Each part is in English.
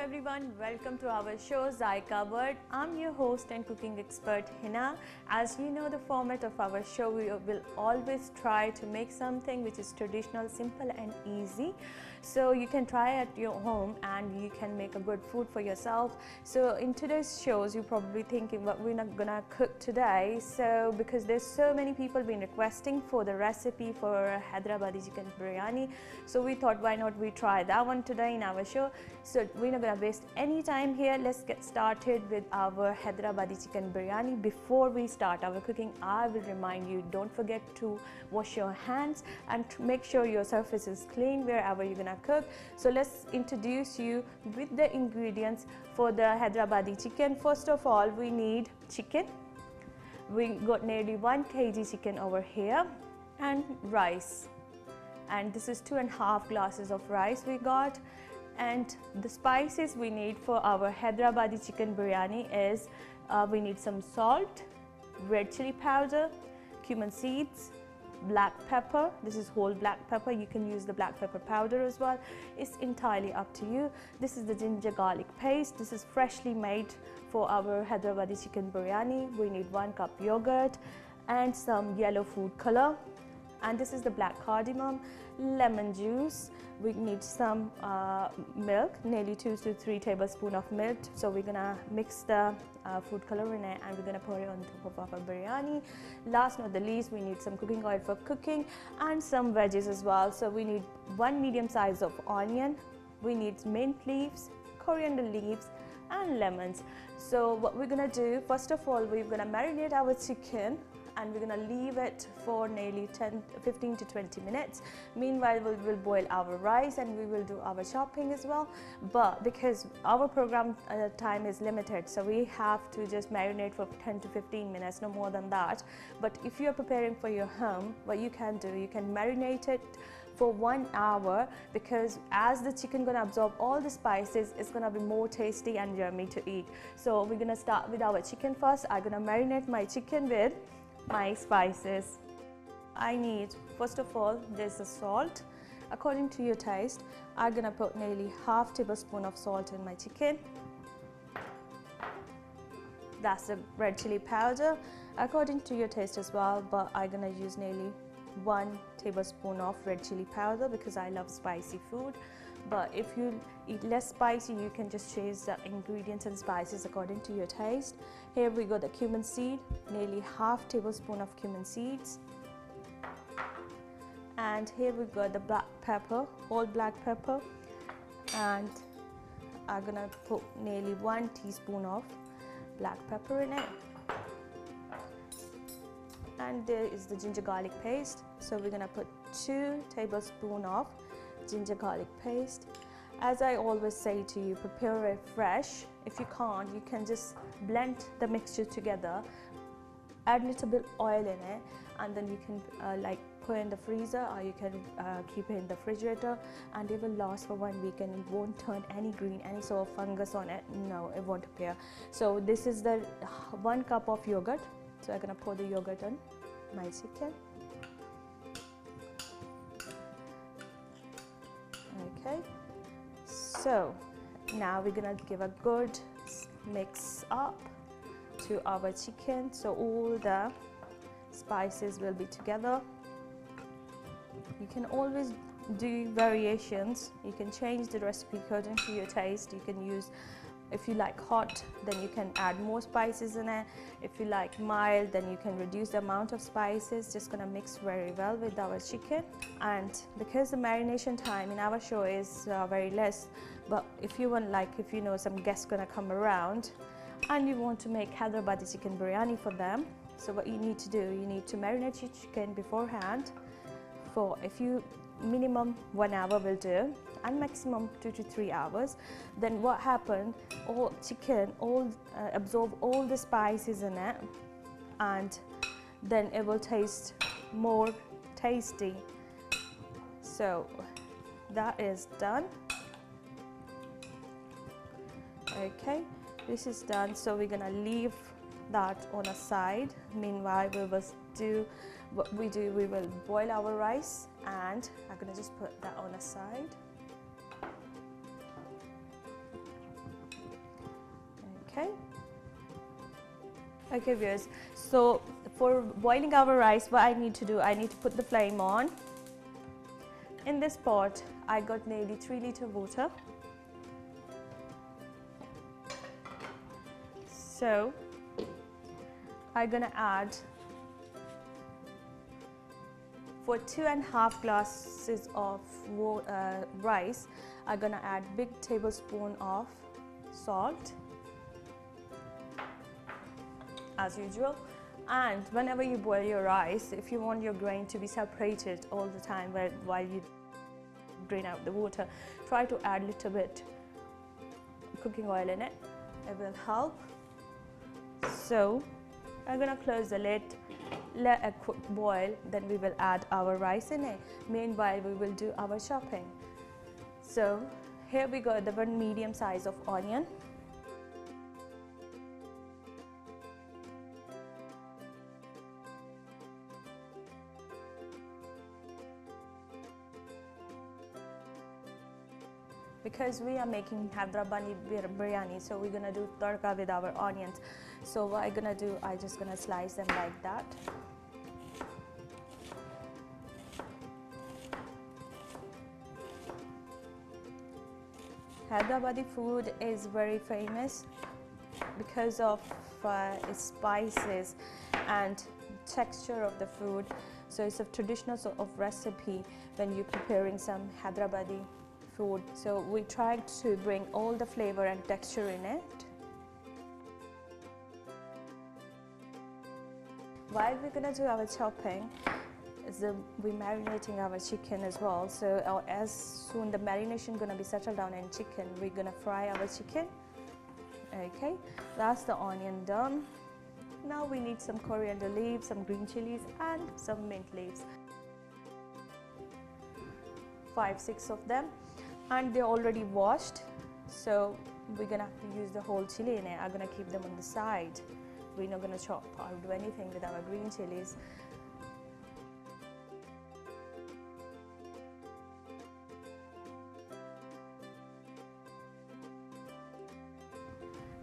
everyone, welcome to our show Zaiqa World. I'm your host and cooking expert Hina. As you know the format of our show, we will always try to make something which is traditional, simple and easy. So you can try at your home and you can make a good food for yourself. So in today's shows, you're probably thinking what we're not gonna cook today. So because there's so many people been requesting for the recipe for Hyderabadi chicken biryani. So we thought why not we try that one today in our show. So we're not gonna waste any time here. Let's get started with our Hyderabadi chicken biryani. Before we start our cooking, I will remind you, don't forget to wash your hands and make sure your surface is clean wherever you're gonna cook. So let's introduce you with the ingredients for the Hyderabadi chicken. First of all, we need chicken. We got nearly 1 kg chicken over here, and rice. And this is 2.5 glasses of rice we got. And the spices we need for our Hyderabadi chicken biryani is we need some salt, red chili powder, cumin seeds, black pepper. This is whole black pepper. You can use the black pepper powder as well. It's entirely up to you. This is the ginger garlic paste. This is freshly made for our Hyderabadi chicken biryani. We need 1 cup yogurt and some yellow food color. And this is the black cardamom, lemon juice. We need some milk, nearly 2 to 3 tablespoons of milk. So we're gonna mix the food color in it and we're gonna pour it on top of our biryani. Last not the least, we need some cooking oil for cooking and some veggies as well. So we need 1 medium size of onion. We need mint leaves, coriander leaves and lemons. So what we're gonna do, first of all, we're gonna marinate our chicken and we're going to leave it for nearly 15 to 20 minutes. Meanwhile, we will boil our rice and we will do our chopping as well. But because our program time is limited, so we have to just marinate for 10 to 15 minutes, no more than that. But if you're preparing for your home, what you can do, you can marinate it for 1 hour, because as the chicken gonna absorb all the spices, it's gonna be more tasty and yummy to eat. So we're gonna start with our chicken first. I'm gonna marinate my chicken with my spices. I need, first of all, there's the salt. According to your taste, I'm gonna put nearly ½ tablespoon of salt in my chicken. That's the red chili powder, according to your taste as well, but I'm gonna use nearly 1 tablespoon of red chili powder because I love spicy food. But if you eat less spicy, you can just change the ingredients and spices according to your taste. Here we got the cumin seed, nearly ½ tablespoon of cumin seeds. And here we got the black pepper, whole black pepper. And I'm gonna put nearly 1 teaspoon of black pepper in it. And there is the ginger garlic paste. So we're gonna put 2 tablespoons of ginger garlic paste. As I always say to you, prepare it fresh. If you can't, you can just blend the mixture together, add a little bit oil in it, and then you can like put in the freezer, or you can keep it in the refrigerator, and it will last for 1 week and it won't turn any green, any sort of fungus on it. No, it won't appear. So this is the 1 cup of yogurt. So I'm gonna pour the yogurt on my chicken. Okay, so now we're gonna give a good mix up to our chicken, so all the spices will be together. You can always do variations. You can change the recipe according to your taste. You can use, if you like hot, then you can add more spices in it. If you like mild, then you can reduce the amount of spices. Just gonna mix very well with our chicken. And because the marination time in our show is very less, but if you want, like if you know some guests gonna come around and you want to make Hyderabadi chicken biryani for them, so what you need to do, you need to marinate your chicken beforehand for, if you minimum 1 hour will do, and maximum 2 to 3 hours. Then what happened, all chicken absorb all the spices in it, and then it will taste more tasty. So that is done. Okay, this is done. So we're gonna leave that on a side. Meanwhile, we will do what we do. We will boil our rice, and I'm gonna just put that on a side. Okay viewers, so for boiling our rice, what I need to do, I need to put the flame on. In this pot I got nearly 3 liters water. So I'm gonna add, for 2.5 glasses of rice, I'm gonna add big tablespoon of salt as usual. And whenever you boil your rice, if you want your grain to be separated all the time while you drain out the water, try to add a little bit cooking oil in it. It will help. So I'm gonna close the lid, let it boil, then we will add our rice in it. Meanwhile we will do our chopping. So here we go, the one medium size of onion. Because we are making Hyderabadi biryani, so we're gonna do tadka with our onions. So what I'm gonna do, I'm just gonna slice them like that. Hyderabadi food is very famous because of its spices and texture of the food. So it's a traditional sort of recipe when you're preparing some Hyderabadi food. So we tried to bring all the flavor and texture in it. While we're gonna do our chopping, we're marinating our chicken as well. So as soon the marination gonna be settled down in chicken, we're gonna fry our chicken. Okay, that's the onion done. Now we need some coriander leaves, some green chilies and some mint leaves. 5-6 of them, and they're already washed. So we're gonna have to use the whole chili in it. I'm gonna keep them on the side. We're not gonna chop or do anything with our green chilies.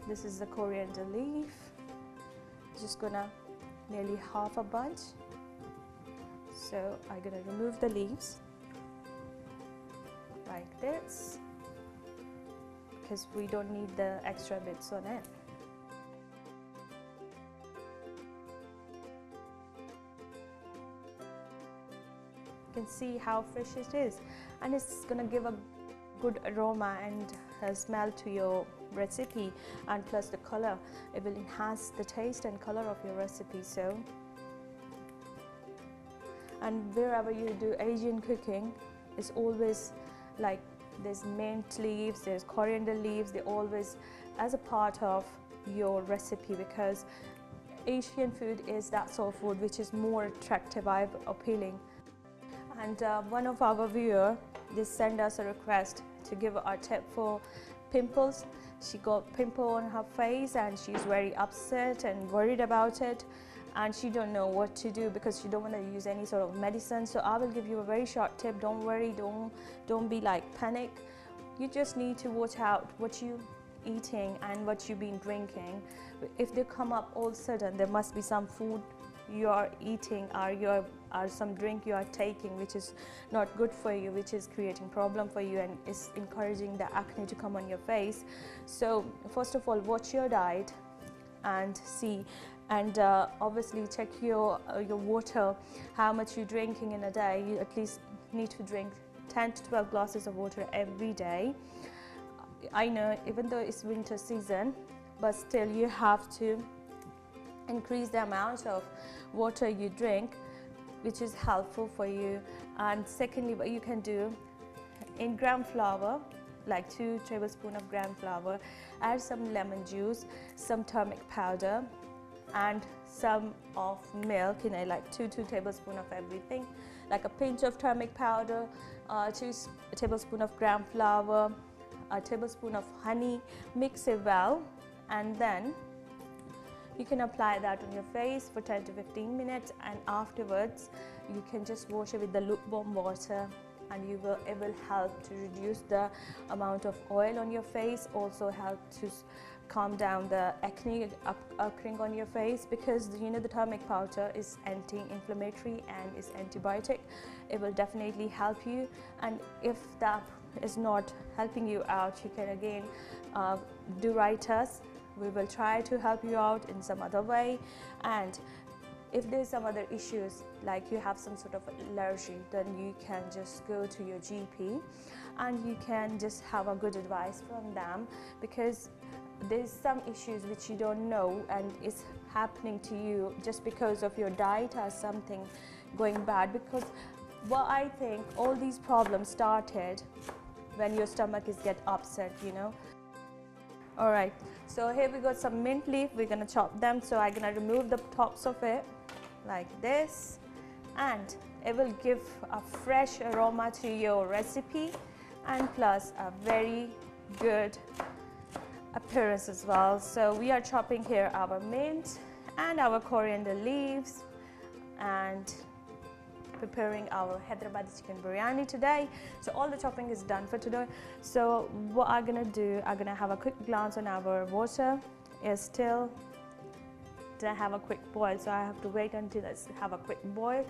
This is the coriander leaf. Just gonna nearly half a bunch. So I'm gonna remove the leaves like this because we don't need the extra bits on it. You can see how fresh it is, and it's gonna give a good aroma and smell to your recipe, and plus the color, it will enhance the taste and color of your recipe. So, and wherever you do Asian cooking, it's always like there's mint leaves, there's coriander leaves, they always as a part of your recipe, because Asian food is that sort of food which is more attractive, appealing. And one of our viewers just sent us a request to give our tip for pimples. She got pimple on her face and she's very upset and worried about it, and she don't know what to do because she don't want to use any sort of medicine. So I will give you a very short tip. Don't worry, don't be like panic. You just need to watch out what you eating and what you've been drinking. If they come up all of a sudden, there must be some food you are eating or some drink you are taking which is not good for you, which is creating problem for you and is encouraging the acne to come on your face. So first of all, watch your diet and see, and obviously check your water, how much you're drinking in a day. You at least need to drink 10 to 12 glasses of water every day. I know even though it's winter season, but still you have to increase the amount of water you drink, which is helpful for you. And secondly, what you can do, in gram flour, like 2 tablespoons of gram flour, add some lemon juice, some turmeric powder and some of milk, like 2 tablespoons of everything, like a pinch of turmeric powder, 2 tablespoons of gram flour, a tablespoon of honey. Mix it well, and then you can apply that on your face for 10 to 15 minutes, and afterwards you can just wash it with the lukewarm water, and it will help to reduce the amount of oil on your face, also help to calm down the acne occurring on your face, because you know the turmeric powder is anti-inflammatory and is antibiotic. It will definitely help you, and if that is not helping you out, you can again do write us. We will try to help you out in some other way. And if there's some other issues, like you have some sort of allergy, then you can just go to your GP and you can just have a good advice from them, because there's some issues which you don't know and it's happening to you just because of your diet or something going bad. Because what I think, all these problems started when your stomach is get upset, you know. All right, so here we got some mint leaf. We're gonna chop them. So I'm gonna remove the tops of it like this, and it will give a fresh aroma to your recipe, and plus a very good appearance as well. So we are chopping here our mint and our coriander leaves and preparing our Hyderabadi chicken biryani today. So all the chopping is done for today. So what I'm gonna do, I'm gonna have a quick glance on our water. Is still didn't have a quick boil, so I have to wait until it's have a quick boil,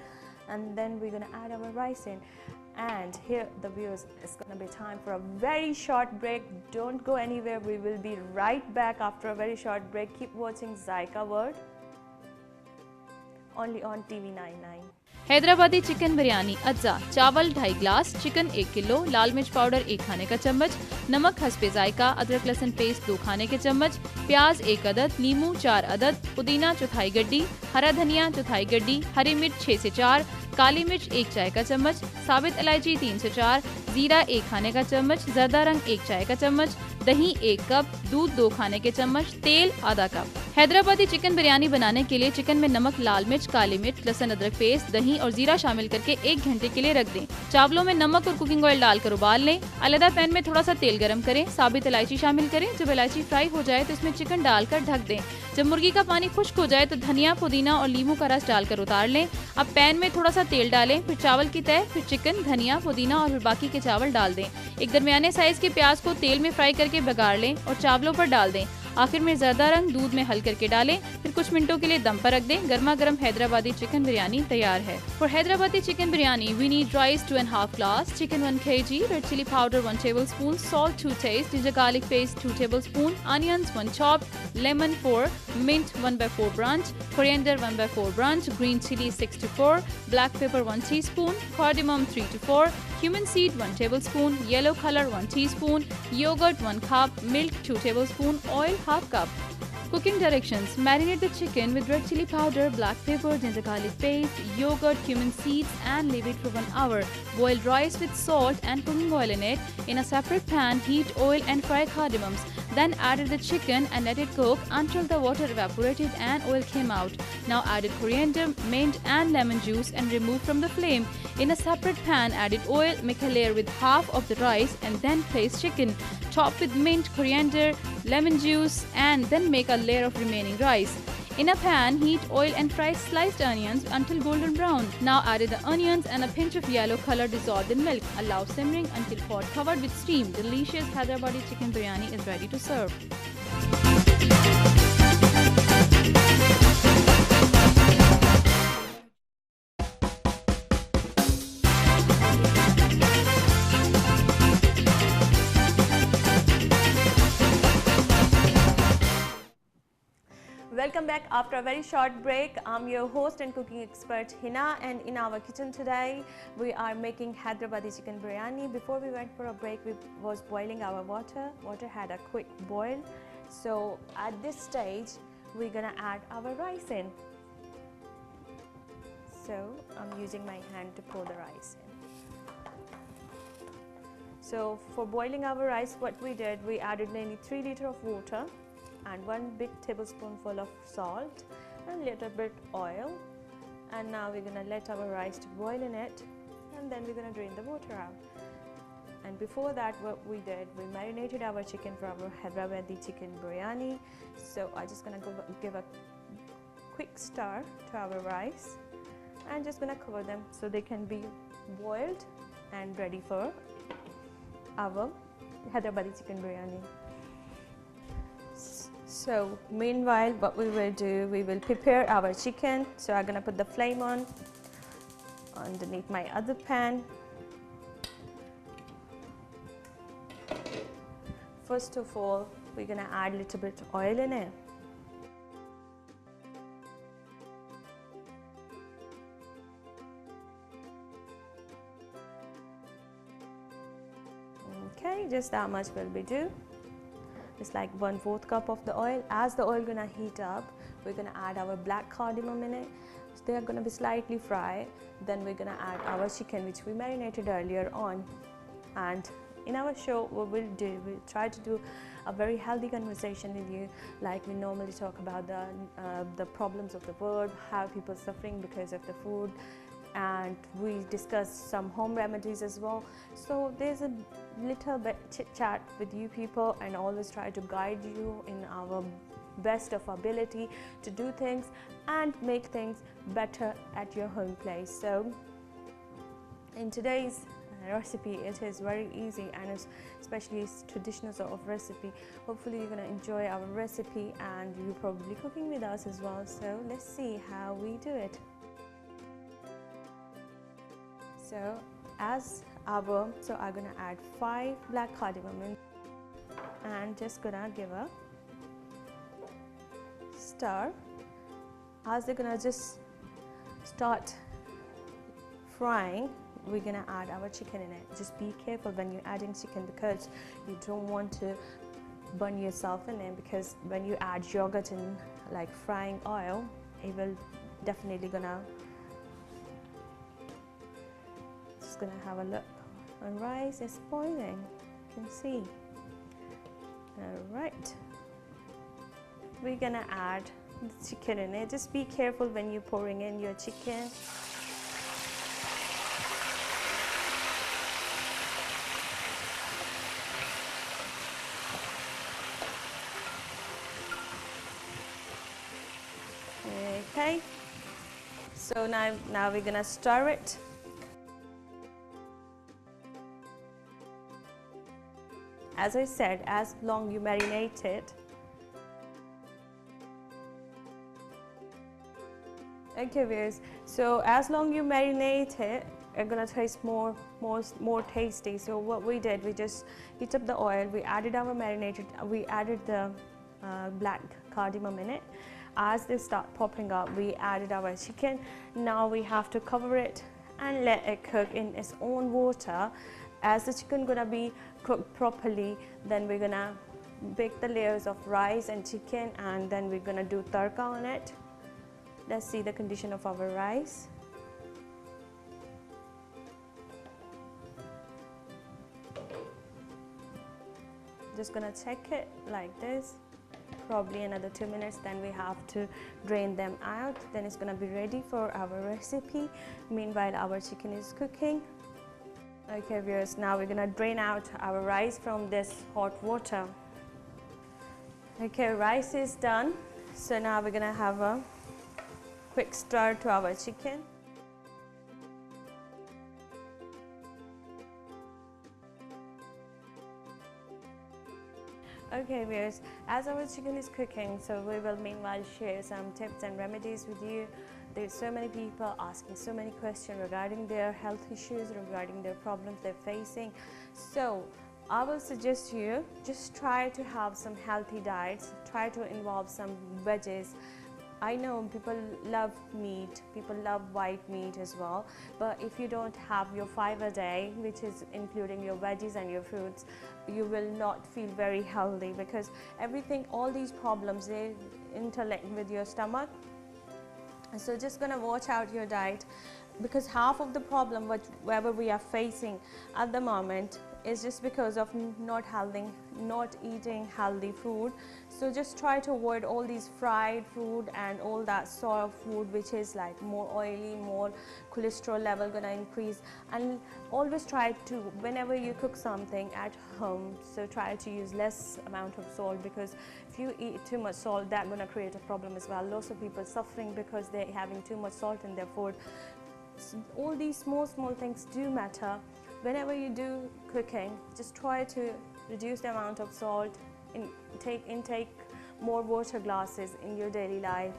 and then we're gonna add our rice in. And here, the viewers, it's gonna be time for a very short break. Don't go anywhere. We will be right back after a very short break. Keep watching Zaiqa World only on TV99. Hyderabadi chicken biryani अज्जा, चावल 2.5 गिलास, chicken 1 kilo, लाल मिर्च powder 1 खाने का चम्मच, नमक हस्बे जायका, अदरक लहसुन पेस्ट 2 खाने के चम्मच, प्याज 1 अदद, नींबू 4 अदद, पुदीना चौथाई गड्डी, हरा धनिया चौथाई गड्डी, हरी मिर्च 6 से 4, काली मिर्च 1 चाय का चम्मच, साबित इलायची 3 से 4, जीरा 1 खाने का चम्मच, जर्दा रंग 1 चाय का चम्मच, दही 1 कप, दूध 2 खाने के चम्मच, तेल आधा कप। हैदराबादी चिकन बिरयानी बनाने के लिए चिकन में नमक, लाल मिर्च, काली मिर्च, लहसुन अदरक पेस्ट, दही और जीरा शामिल करके 1 घंटे के लिए रख दें। चावलों में नमक और कुकिंग ऑयल डालकर उबाल लें। अलग पैन में थोड़ा सा तेल गरम करें, साबित इलायची शामिल करें। जब इलायची फ्राई हो जाए तो इसमें चिकन डालकर ढक दें। जब मुर्गी का पानी खुश्क हो जाए तो धनिया, पुदीना और नींबू का रस डालकर उतार लें। अब पैन में थोड़ा सा तेल डालें, फिर चावल की तह, फिर चिकन, धनिया, पुदीना और फिर बाकी के चावल डाल दें। एक दरमियाने साइज के प्याज को तेल में फ्राई करके बघार लें और चावलों पर डाल दें। आखिर में जर्दा रंग दूध में हल करके डालें, फिर कुछ मिनटों के लिए दम पर रख दें। गर्मा गर्म हैदराबादी चिकन बिरयानी तैयार है। For Hyderabadi chicken biryani we need rice 2.5 glass, chicken 1 kg, red chilli powder 1 tablespoon, salt 2 taste, ginger garlic paste 2 tablespoon, onions 1 chopped, lemon 4, mint 1/4 branch, coriander 1/4 branch, green chili 6 to 4, black pepper 1 teaspoon, cardamom 3 to 4, cumin seed 1 tablespoon, yellow color 1 teaspoon, yogurt 1 cup, milk 2 tablespoon, oil half cup. Cooking directions: marinate the chicken with red chili powder, black pepper, ginger garlic paste, yogurt, cumin seeds and leave it for 1 hour. Boil rice with salt and cooking oil in it. In a separate pan, heat oil and fry cardamoms. Then added the chicken and let it cook until the water evaporated and oil came out. Now added coriander, mint and lemon juice and remove from the flame. In a separate pan, added oil, make a layer with half of the rice and then place chicken. Top with mint, coriander, lemon juice and then make a layer of remaining rice. In a pan, heat oil and fry sliced onions until golden brown. Now added the onions and a pinch of yellow color dissolved in milk. Allow simmering until pot covered with steam. Delicious Hyderabadi chicken biryani is ready to serve. Welcome back after a very short break. I'm your host and cooking expert Hina, and in our kitchen today we are making Hyderabadi chicken biryani. Before we went for a break, we was boiling our water. Water had a quick boil. So at this stage we're gonna add our rice in. So I'm using my hand to pour the rice in. So for boiling our rice, what we did, we added nearly 3 liters of water and 1 big tablespoonful of salt and little bit oil, and now we're gonna let our rice to boil in it, and then we're gonna drain the water out. And before that, what we did, we marinated our chicken for our Hyderabadi chicken biryani. So I'm just gonna give a quick stir to our rice and just gonna cover them so they can be boiled and ready for our Hyderabadi chicken biryani. So meanwhile, what we will do, we will prepare our chicken. So I'm gonna put the flame on underneath my other pan. First of all, we're gonna add a little bit of oil in it. Okay, just that much will be do. It's like 1/4 cup of the oil. As the oil gonna heat up, we're gonna add our black cardamom in it. So they are gonna be slightly fried. Then we're gonna add our chicken, which we marinated earlier on. And in our show, what we'll try to do a very healthy conversation with you, like we normally talk about the problems of the world, how people are suffering because of the food, and we discuss some home remedies as well. So there's a little bit chit chat with you people, and always try to guide you in our best of ability to do things and make things better at your home place. So in today's recipe, it is very easy, and especially it's traditional sort of recipe. Hopefully you're going to enjoy our recipe, and you're probably cooking with us as well. So let's see how we do it. So I'm gonna add 5 black cardamom in, and just gonna give a stir. As they're gonna just start frying, we're gonna add our chicken in it. Just be careful when you're adding chicken, because you don't want to burn yourself in it, because when you add yogurt in like frying oil, it will definitely gonna have a look. Our rice is boiling, you can see. Alright, we're gonna add the chicken in it. Just be careful when you're pouring in your chicken. Okay, so now we're gonna stir it. As I said, as long you marinate it. Okay viewers, so as long you marinate it, it's gonna taste more tasty. So what we did, we just heat up the oil, we added the black cardamom in it. As they start popping up, we added our chicken. Now we have to cover it and let it cook in its own water. As the chicken gonna be cooked properly, then we're gonna bake the layers of rice and chicken, and then we're gonna do tadka on it. Let's see the condition of our rice. Just gonna check it like this. Probably another 2 minutes, then we have to drain them out. Then it's gonna be ready for our recipe. Meanwhile, our chicken is cooking. Okay viewers, now we're gonna drain out our rice from this hot water. Okay, rice is done. So now we're gonna have a quick stir to our chicken. Okay viewers, as our chicken is cooking, so we will meanwhile share some tips and remedies with you. There's so many people asking so many questions regarding their health issues, regarding their problems they're facing. So I will suggest you just try to have some healthy diets, try to involve some veggies. I know people love meat, people love white meat as well, but if you don't have your 5 a day, which is including your veggies and your fruits, you will not feel very healthy, because all these problems, they interlink with your stomach. So just gonna watch out your diet, because half of the problem whatever we are facing at the moment is just because of not eating healthy food. So just try to avoid all these fried food and all that sort of food which is like more oily, more cholesterol level gonna increase. And always try to, whenever you cook something at home, so try to use less amount of salt, because if you eat too much salt, that's gonna create a problem as well. Lots of people suffering because they're having too much salt in their food. So all these small things do matter. Whenever you do cooking, just try to reduce the amount of salt, intake more water glasses in your daily life.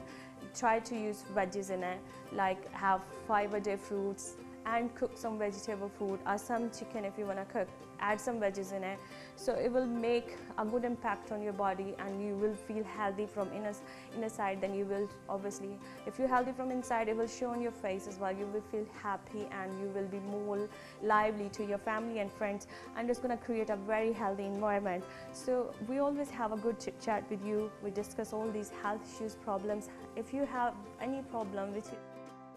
Try to use veggies in it, like have five-a-day fruits and cook some vegetable food or some chicken if you want to cook. Add some veggies in it, so it will make a good impact on your body and you will feel healthy from inner side. Then you will, obviously, if you're healthy from inside, it will show on your face as well. You will feel happy and you will be more lively to your family and friends, and it's going to create a very healthy environment. So we always have a good chit chat with you. We discuss all these health issues, problems. If you have any problem which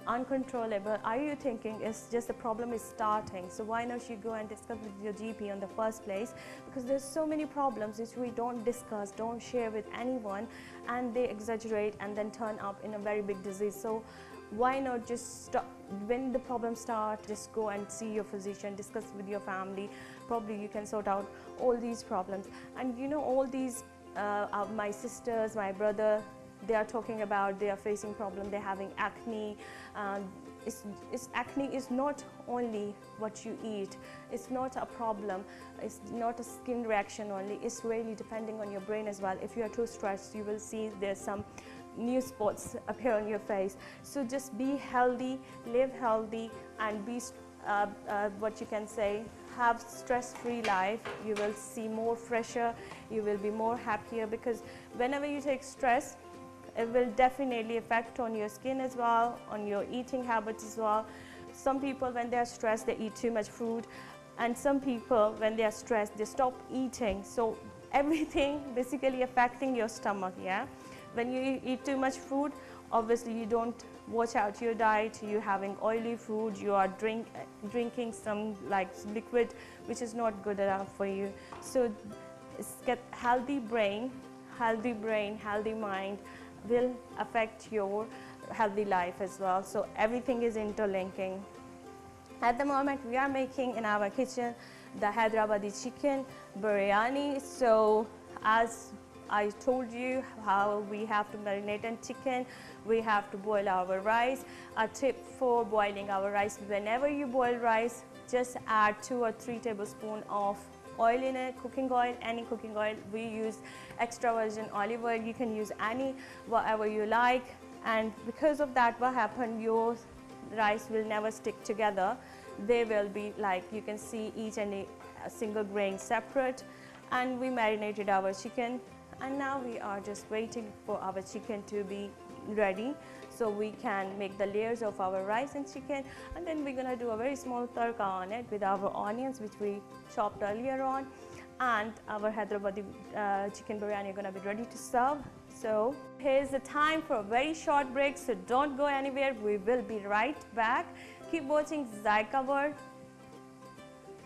uncontrollable, are you thinking it's just the problem is starting, so why not you go and discuss with your GP on the first place, because there's so many problems which we don't discuss, don't share with anyone, and they exaggerate and then turn up in a very big disease. So why not just stop when the problem starts, just go and see your physician, discuss with your family. Probably you can sort out all these problems. And you know, all these my sisters, my brother, they are talking about they are facing problem, they're having acne. Acne is not only what you eat, it's not a problem, it's not a skin reaction only, it's really depending on your brain as well. If you are too stressed, you will see there's some new spots appear on your face. So just be healthy, live healthy, and be what you can say, have stress-free life. You will see more fresher, you will be more happier, because whenever you take stress, it will definitely affect on your skin as well, on your eating habits as well. Some people, when they are stressed, they eat too much food, and some people, when they are stressed, they stop eating. So everything basically affecting your stomach. Yeah, when you eat too much food, obviously you don't watch out your diet, you're having oily food, you are drinking some like liquid which is not good enough for you. So get healthy brain, healthy mind will affect your healthy life as well. So everything is interlinking. At the moment we are making in our kitchen the Hyderabadi chicken biryani. So as I told you how we have to marinate a chicken, we have to boil our rice. A tip for boiling our rice: whenever you boil rice, just add 2 or 3 tablespoons of oil in it, cooking oil, any cooking oil. We use extra virgin olive oil, you can use any, whatever you like. And because of that, what happened, your rice will never stick together. They will be like, you can see each and a single grain separate. And we marinated our chicken, and now we are just waiting for our chicken to be ready, so we can make the layers of our rice and chicken. And then we're gonna do a very small tarka on it with our onions, which we chopped earlier on, and our Hyderabadi chicken biryani gonna be ready to serve. So here's the time for a very short break, so don't go anywhere. We will be right back. Keep watching Zaiqa World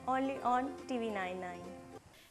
only on TV99.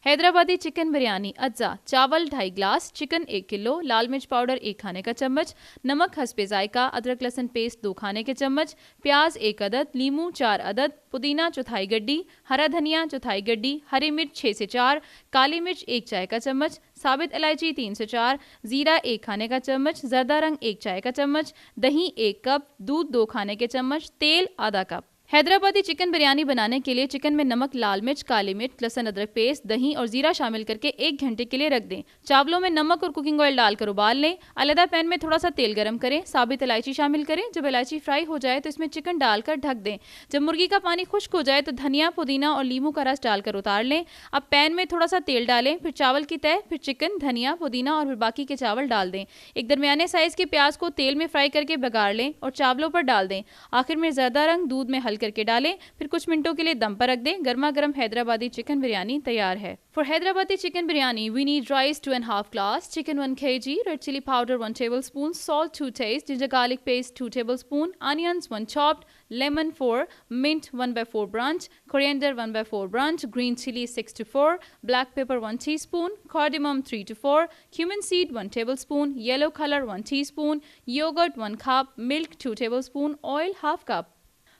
Hyderabadi chicken biryani अज्जा, चावल 2.5 गिलास, chicken 1 kilo, लाल मिर्च powder 1 खाने का चम्मच, नमक हस्बे जायका, अदरक लहसुन पेस्ट 2 खाने के चम्मच, प्याज 1 अदद, लीमू 4 अदद, पुदीना 1/4 गड्डी, हरा धनिया 1/4 गड्डी, हरी मिर्च 6 से 4, काली मिर्च 1 चाय का चम्मच, साबित इलायची 3 से 4, जीरा 1 खाने का चम्मच, जर्दा रंग 1 चाय का चम्मच, दही 1 कप, दूध 2 खाने के चम्मच, तेल आधा कप। हैदराबादी चिकन बिरयानी बनाने के लिए चिकन में नमक, लाल मिर्च, काली मिर्च, लहसुन अदरक पेस्ट, दही और जीरा शामिल करके 1 घंटे के लिए रख दें। चावलों में नमक और कुकिंग ऑयल डालकर उबाल लें। अलग पैन में थोड़ा सा तेल गरम करें, साबित इलायची शामिल करें। जब इलायची फ्राई हो जाए तो इसमें चिकन डालकर ढक दें। जब मुर्गी का पानी खुश्क हो जाए तो धनिया, पुदीना और लीमू का रस डालकर उतार लें। अब पैन में थोड़ा सा तेल डालें, फिर चावल की तह, फिर चिकन, धनिया, पुदीना और फिर बाकी के चावल डाल दें। एक दरमियाने साइज के प्याज को तेल में फ्राई करके बघार लें और चावलों पर डाल दें। आखिर में जर्दा रंग दूध में हल करके डालें, फिर कुछ मिनटों के लिए दम पर रख दें। गर्मा गर्म हैदराबादी चिकन बिरयानी तैयार है। For Hyderabadi chicken biryani we need rice 2.5 glass, chicken 1 kg, red chilli powder 1 tablespoon, salt 2 taste, ginger garlic paste 2 tablespoon, onions 1 chopped, lemon 4, mint 1/4 branch, coriander 1/4 branch, green chili 6 to 4, black pepper 1 teaspoon, cardamom 3 to 4, cumin seed 1 tablespoon, yellow color 1 teaspoon, yogurt 1 cup, milk 2 tablespoon, oil 1/2 cup.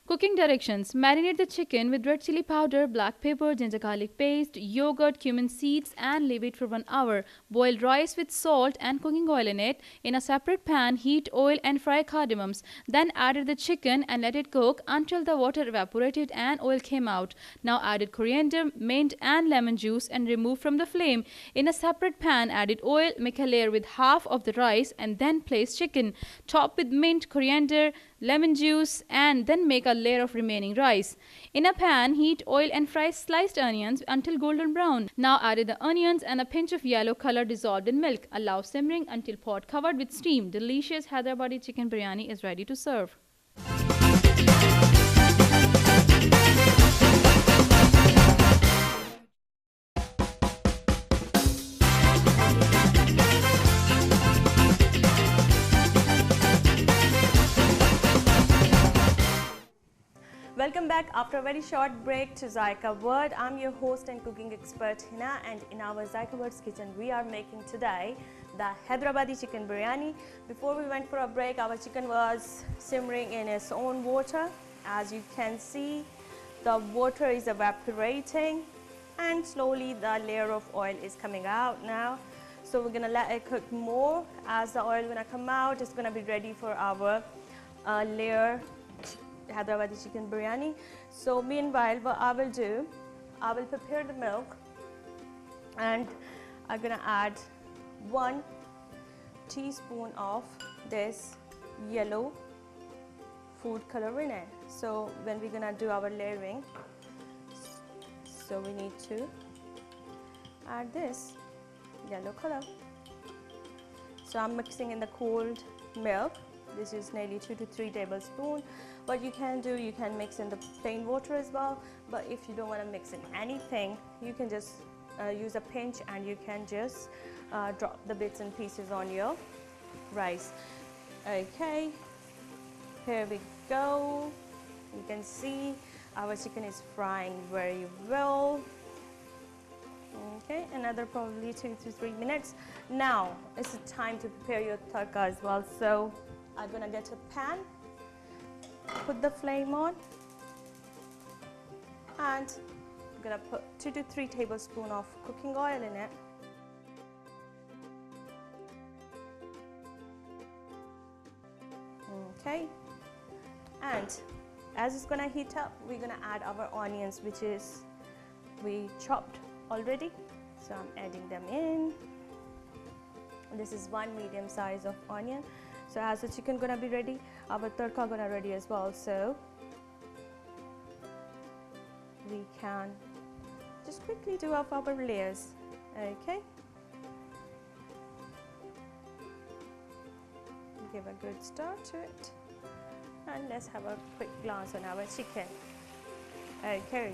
Cooking directions. Marinate the chicken with red chili powder, black pepper, ginger garlic paste, yogurt, cumin seeds and leave it for 1 hour. Boil rice with salt and cooking oil in it. In a separate pan, heat oil and fry cardamoms. Then added the chicken and let it cook until the water evaporated and oil came out. Now added coriander, mint and lemon juice and remove from the flame. In a separate pan, added oil, make a layer with half of the rice and then place chicken. Top with mint, coriander, lemon juice and then make a layer of remaining rice. In a pan, heat oil and fry sliced onions until golden brown. Now add the onions and a pinch of yellow color dissolved in milk. Allow simmering until pot covered with steam. Delicious Hyderabadi chicken biryani is ready to serve. Welcome back after a very short break to Zaiqa World. I'm your host and cooking expert Hina, and in our Zaiqa World's kitchen we are making today the Hyderabadi chicken biryani. Before we went for a break, our chicken was simmering in its own water. As you can see, the water is evaporating and slowly the layer of oil is coming out now. So we're gonna let it cook more. As the oil gonna come out, it's gonna be ready for our layer Hyderabadi chicken biryani. So meanwhile, what I will do, I will prepare the milk and I'm gonna add 1 teaspoon of this yellow food color in it. So when we're gonna do our layering, so we need to add this yellow color. So I'm mixing in the cold milk. This is nearly 2 to 3 tablespoons. What you can do, you can mix in the plain water as well, but if you don't want to mix in anything, you can just use a pinch and you can just drop the bits and pieces on your rice. Okay, here we go. You can see our chicken is frying very well. Okay, another probably 2 to 3 minutes. Now it's the time to prepare your tadka as well. So I'm gonna get a pan, put the flame on, and I'm gonna put 2 to 3 tablespoons of cooking oil in it. Okay, and as it's gonna heat up, we're gonna add our onions, which is we chopped already. So I'm adding them in. This is 1 medium size of onion. So as the chicken gonna be ready, our tadka gonna ready as well. So we can just quickly do up our layers. Okay. Give a good start to it. And let's have a quick glance on our chicken. Okay.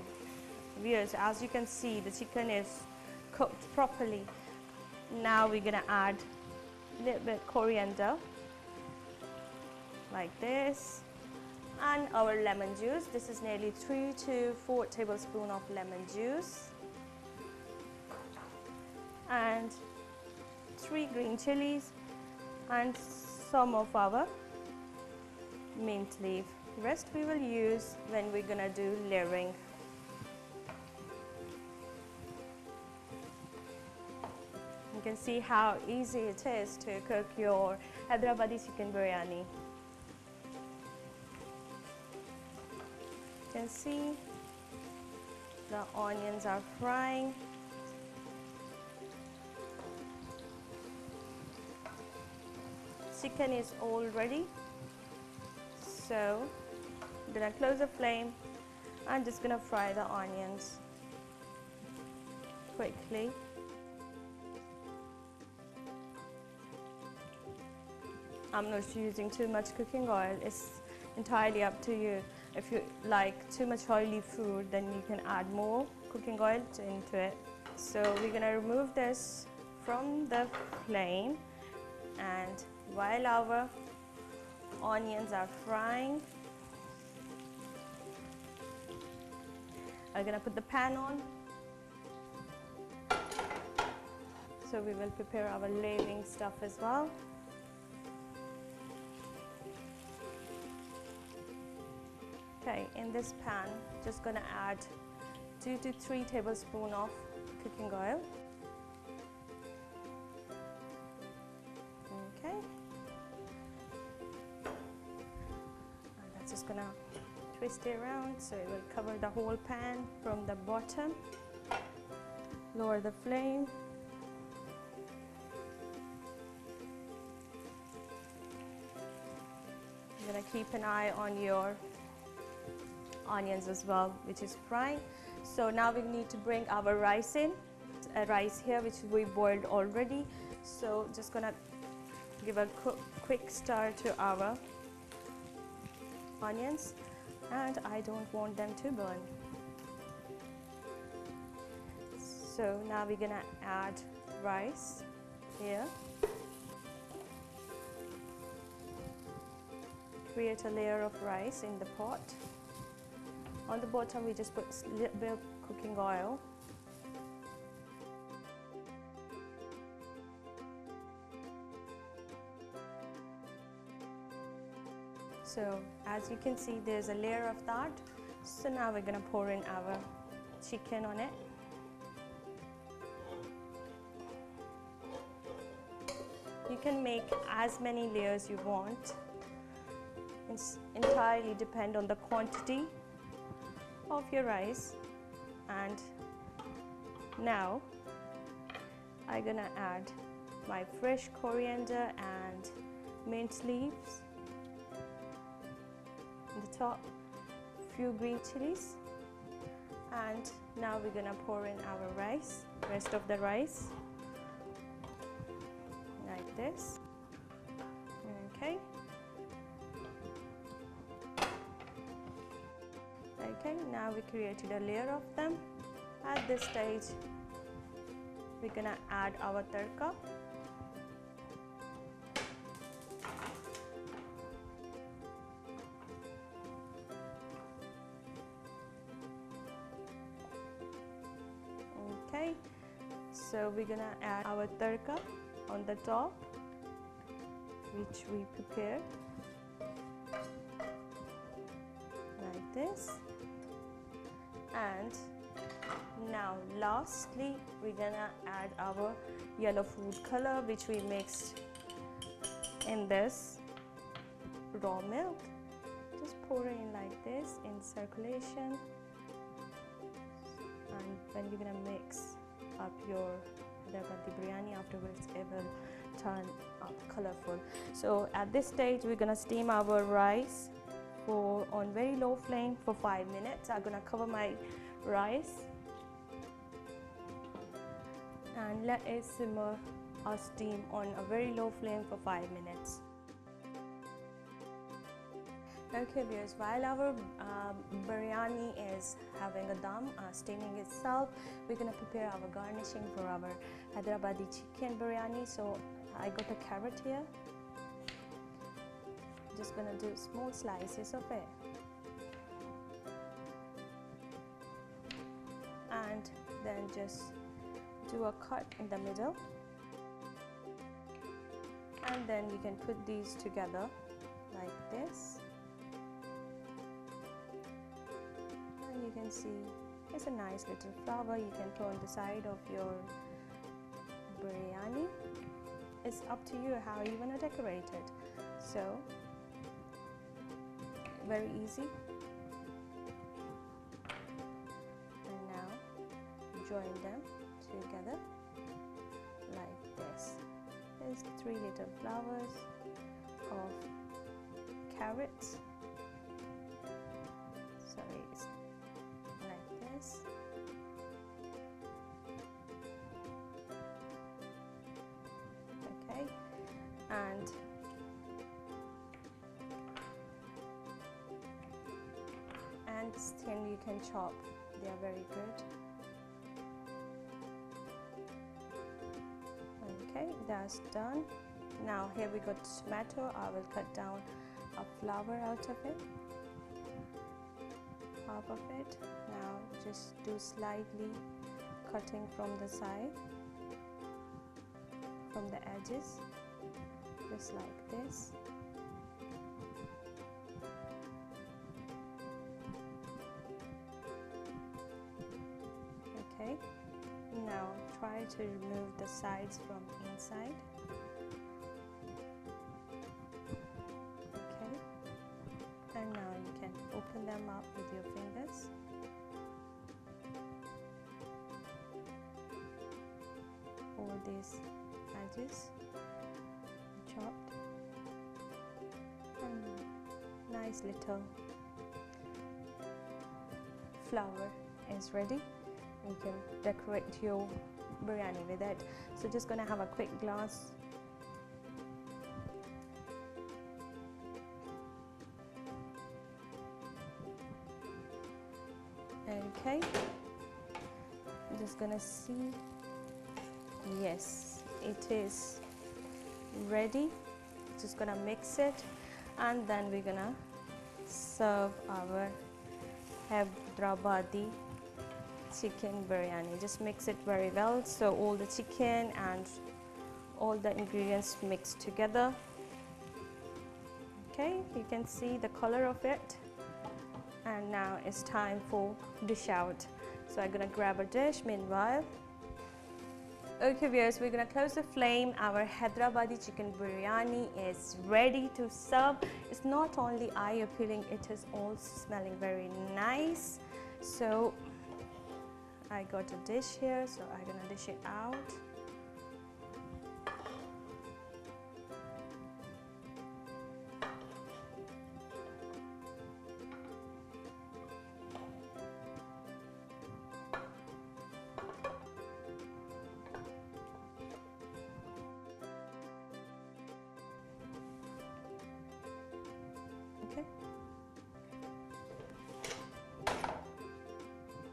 Viewers, as you can see, the chicken is cooked properly. Now we're gonna add a little bit coriander, like this, and our lemon juice. This is nearly 3 to 4 tablespoons of lemon juice, and 3 green chilies, and some of our mint leaf. Rest we will use when we're gonna do layering. You can see how easy it is to cook your Hyderabadi chicken biryani. You can see the onions are frying. Chicken is all ready. So I'm gonna close the flame. I'm just gonna fry the onions quickly. I'm not using too much cooking oil. It's entirely up to you. If you like too much oily food, then you can add more cooking oil into it. So we're gonna remove this from the flame, and while our onions are frying, I'm gonna put the pan on. So we will prepare our layering stuff as well. Okay, in this pan, just gonna add 2 to 3 tablespoons of cooking oil. Okay, and that's just gonna twist it around so it will cover the whole pan from the bottom. Lower the flame. You're gonna keep an eye on your onions as well, which is frying. So now we need to bring our rice in. A rice here which we boiled already. So just gonna give a quick stir to our onions, and I don't want them to burn. So now we're gonna add rice here. Create a layer of rice in the pot. On the bottom we just put a little bit of cooking oil. So as you can see, there's a layer of that. So now we're gonna pour in our chicken on it. You can make as many layers you want. It's entirely depend on the quantity of your rice. And now I'm gonna add my fresh coriander and mint leaves. On the top, few green chilies, and now we're gonna pour in our rice, rest of the rice, like this. Okay. Okay, now we created a layer of them. At this stage, we're gonna add our tadka. Okay, so we're gonna add our tadka on the top, which we prepared, like this. And now lastly, we're gonna add our yellow food color, which we mixed in this raw milk. Just pour it in like this in circulation. And when you're gonna mix up your Hyderabadi biryani, afterwards it will turn up colorful. So at this stage, we're gonna steam our rice on very low flame for 5 minutes. I'm gonna cover my rice and let it simmer or steam on a very low flame for 5 minutes. Okay viewers, while our biryani is having a dum, steaming itself, we're gonna prepare our garnishing for our Hyderabadi chicken biryani. So I got a carrot here. Just gonna do small slices of it, and then just do a cut in the middle, and then you can put these together like this. And you can see it's a nice little flower you can put on the side of your biryani. It's up to you how you want to decorate it. So very easy. And now join them together like this. There's 3 little flowers of carrots. Sorry, it's like this. Okay, and thin you can chop, they are very good. Okay, that's done. Now here we got tomato. I will cut down a flower out of it, half of it. Now just do slightly cutting from the side, from the edges, just like this. try to remove the sides from inside. Okay, and now you can open them up with your fingers. All these edges chopped, and nice little flower is ready. You can decorate your biryani with it. So just gonna have a quick glass. Okay, I'm just gonna see. Yes, it is ready. Just gonna mix it, and then we're gonna serve our Hyderabadi chicken biryani. Just mix it very well so all the chicken and all the ingredients mix together. Okay, you can see the color of it, and now it's time for dish out. So I'm gonna grab a dish meanwhile. Okay viewers, we're gonna close the flame. Our Hyderabadi chicken biryani is ready to serve. It's not only eye appealing, it is also smelling very nice. So I got a dish here, so I'm gonna dish it out. Okay.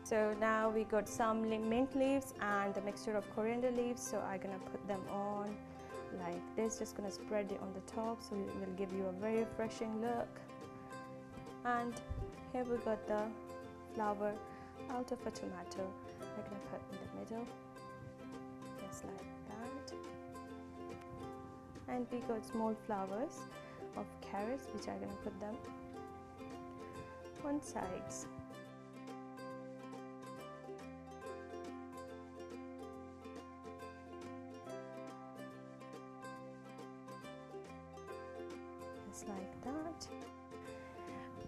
So now we got some mint leaves and a mixture of coriander leaves, so I'm gonna put them on like this. Just gonna spread it on the top, so it will give you a very refreshing look. And here we got the flower out of a tomato. I'm gonna put in the middle, just like that. And we got small flowers of carrots, which I'm gonna put them on sides. Just like that.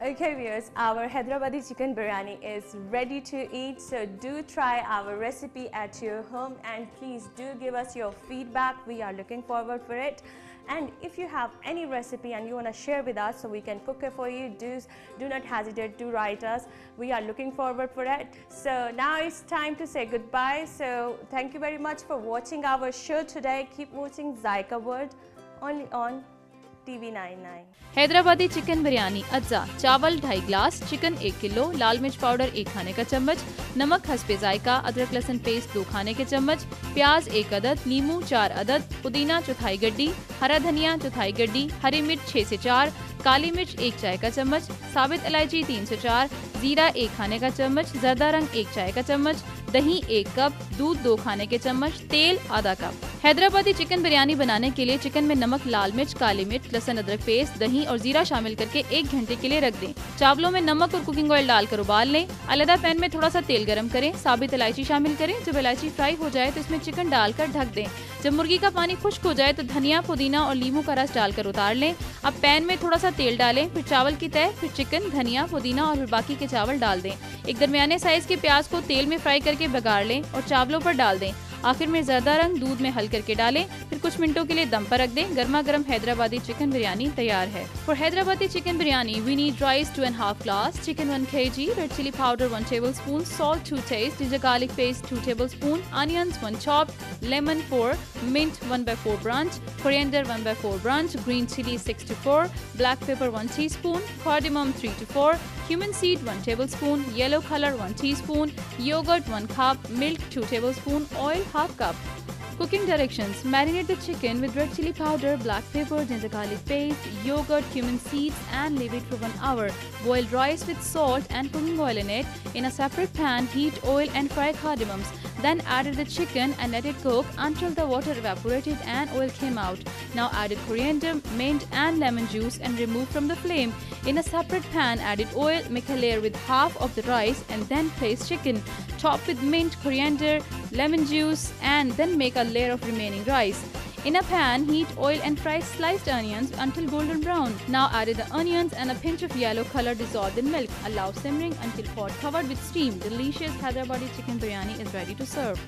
Okay viewers, our Hyderabadi chicken biryani is ready to eat, so do try our recipe at your home and please do give us your feedback. We are looking forward for it. And if you have any recipe and you want to share with us so we can cook it for you, do not hesitate to write us. We are looking forward for it. So now it's time to say goodbye. So thank you very much for watching our show today. Keep watching Zaiqa World only on TV 99. Hyderabadi chicken biryani अज्जा, चावल 2.5 गिलास, chicken 1 kilo, लाल मिर्च powder 1 खाने का चम्मच, नमक हस्बे जायका, अदरक लहसुन पेस्ट 2 खाने के चम्मच, प्याज 1 अदद, नींबू 4 अदद, पुदीना 1/4 गड्डी, हरा धनिया 1/4 गड्डी, हरी मिर्च 6 से 4, काली मिर्च 1 चाय का चम्मच, साबित इलायची 3 से 4, जीरा 1 खाने का चम्मच, जर्दा रंग 1 चाय का चम्मच, दही 1 कप, दूध 2 खाने के चम्मच, तेल आधा कप। हैदराबादी चिकन बिरयानी बनाने के लिए चिकन में नमक, लाल मिर्च, काली मिर्च, लहसुन अदरक पेस्ट, दही और जीरा शामिल करके 1 घंटे के लिए रख दें। चावलों में नमक और कुकिंग ऑयल डालकर उबाल लें। अलग पैन में थोड़ा सा तेल गरम करें, साबित इलायची शामिल करें। जब इलायची फ्राई हो जाए तो इसमें चिकन डालकर ढक दें। जब मुर्गी का पानी खुश्क हो जाए तो धनिया, पुदीना और नींबू का रस डालकर उतार लें। अब पैन में थोड़ा सा तेल डालें, फिर चावल की तह, फिर चिकन, धनिया, पुदीना और फिर बाकी के चावल डाल दें। एक दरमियाने साइज के प्याज को तेल में फ्राई करके बघार लें और चावलों पर डाल दें। आखिर में ज़्यादा रंग दूध में हल करके डालें, फिर कुछ मिनटों के लिए दम पर रख दें। गर्मा गर्म हैदराबादी चिकन बिरयानी तैयार है। For Hyderabadi chicken biryani we need rice 2.5 glass, chicken 1 kg, red chilli powder 1 tablespoon, salt 2 taste, ginger garlic paste 2 tablespoon, onions 1 chopped, lemon 4, mint 1/4 branch, coriander 1/4 branch, green chili 6 to 4, black pepper 1 teaspoon, cardamom 3 to 4, cumin seed 1 tablespoon, yellow color 1 teaspoon, yogurt 1 cup, milk 2 tablespoon, oil 1/2 cup. Cooking directions: marinate the chicken with red chili powder, black pepper, ginger garlic paste, yogurt, cumin seeds and leave it for 1 hour. Boil rice with salt and cooking oil in it. In a separate pan, heat oil and fry cardamoms. Then added the chicken and let it cook until the water evaporated and oil came out. Now added coriander, mint and lemon juice and remove from the flame. In a separate pan, added oil, make a layer with half of the rice and then place chicken. Top with mint, coriander, lemon juice and then make a layer of remaining rice. In a pan, heat oil and fry sliced onions until golden brown. Now added the onions and a pinch of yellow color dissolved in milk. Allow simmering until pot covered with steam. Delicious Hyderabadi chicken biryani is ready to serve.